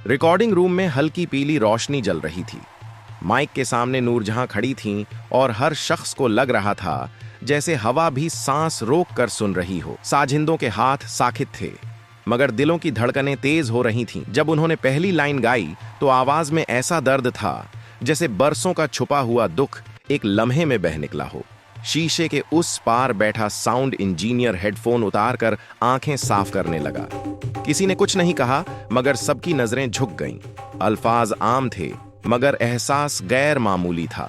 Recording room में हल्की पीली रोशनी जल रही थी। माइक के सामने नूरजहां खड़ी थीं और हर शख्स को लग रहा था जैसे हवा भी सांस रोक कर सुन रही हो। साजिंदों के हाथ साखित थे, मगर दिलों की धड़कनें तेज हो रही थीं। जब उन्होंने पहली लाइन गाई तो आवाज में ऐसा दर्द था जैसे बरसों का छुपा हुआ दुख एक लम्हे में बह निकला हो। शीशे के उस पार बैठा साउंड इंजीनियर हेडफोन उतारकर आंखें साफ करने लगा। किसी ने कुछ नहीं कहा, मगर सबकी नजरें झुक गईं। अल्फाज आम थे, मगर एहसास गैर मामूली था।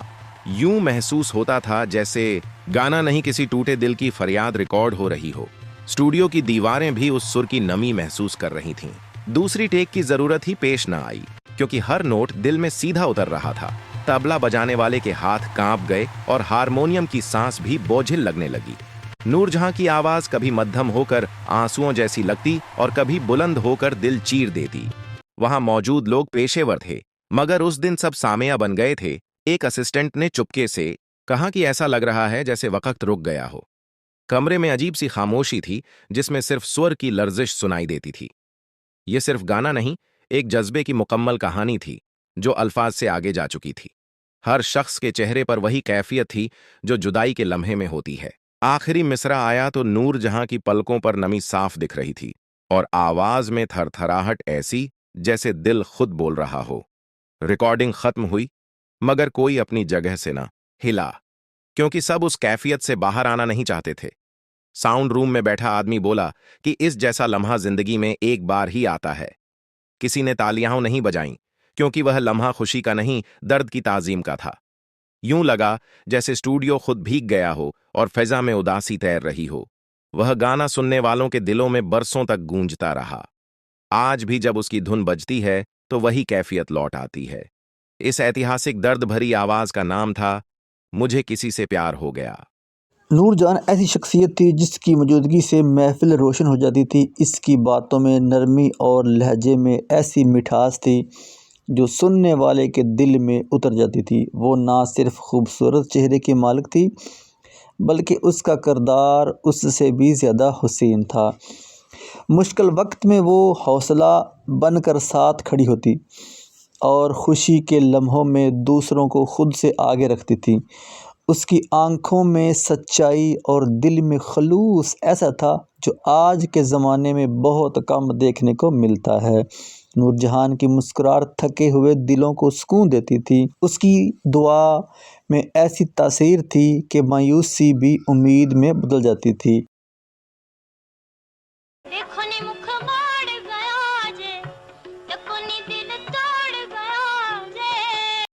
यूं महसूस होता था जैसे गाना नहीं, किसी टूटे दिल की फरियाद रिकॉर्ड हो रही हो। स्टूडियो की दीवारें भी उस सुर की नमी महसूस कर रही थीं। दूसरी टेक की जरूरत ही पेश न आई, क्योंकि हर नोट दिल में सीधा उतर रहा था। तबला बजाने वाले के हाथ कांप गए और हारमोनियम की सांस भी बोझिल लगने लगी। नूरजहां की आवाज कभी मध्यम होकर आंसुओं जैसी लगती और कभी बुलंद होकर दिल चीर देती। वहां मौजूद लोग पेशेवर थे, मगर उस दिन सब सामेया बन गए थे। एक असिस्टेंट ने चुपके से कहा कि ऐसा लग रहा है जैसे वक्त रुक गया हो। कमरे में अजीब सी खामोशी थी, जिसमें सिर्फ स्वर की लर्जिश सुनाई देती थी। यह सिर्फ गाना नहीं, एक जज्बे की मुकम्मल कहानी थी जो अल्फाज से आगे जा चुकी थी। हर शख्स के चेहरे पर वही कैफियत थी जो जुदाई के लम्हे में होती है। आखिरी मिसरा आया तो नूरजहां की पलकों पर नमी साफ दिख रही थी और आवाज में थरथराहट ऐसी जैसे दिल खुद बोल रहा हो। रिकॉर्डिंग खत्म हुई, मगर कोई अपनी जगह से ना हिला, क्योंकि सब उस कैफियत से बाहर आना नहीं चाहते थे। साउंड रूम में बैठा आदमी बोला कि इस जैसा लम्हा जिंदगी में एक बार ही आता है। किसी ने तालियां नहीं बजाईं, क्योंकि वह लम्हा खुशी का नहीं, दर्द की ताजीम का था। यूं लगा जैसे स्टूडियो खुद भीग गया हो और फिजा में उदासी तैर रही हो। वह गाना सुनने वालों के दिलों में बरसों तक गूंजता रहा। आज भी जब उसकी धुन बजती है तो वही कैफियत लौट आती है। इस ऐतिहासिक दर्द भरी आवाज का नाम था मुझे किसी से प्यार हो गया। नूरजहां ऐसी शख्सियत थी जिसकी मौजूदगी से महफिल रोशन हो जाती थी। इसकी बातों में नरमी और लहजे में ऐसी मिठास थी जो सुनने वाले के दिल में उतर जाती थी। वो ना सिर्फ खूबसूरत चेहरे की मालिक थी, बल्कि उसका किरदार उससे भी ज़्यादा हुसीन था। मुश्किल वक्त में वो हौसला बनकर साथ खड़ी होती और खुशी के लम्हों में दूसरों को खुद से आगे रखती थी। उसकी आंखों में सच्चाई और दिल में खलूस ऐसा था जो आज के ज़माने में बहुत कम देखने को मिलता है। नूरजहां की मुस्कुराहट थके हुए दिलों को सुकून देती थी। उसकी दुआ में ऐसी तासीर थी कि मायूसी भी उम्मीद में बदल जाती थी। देखो नी मुख बाड़ गया जे, देखो नी दिल तो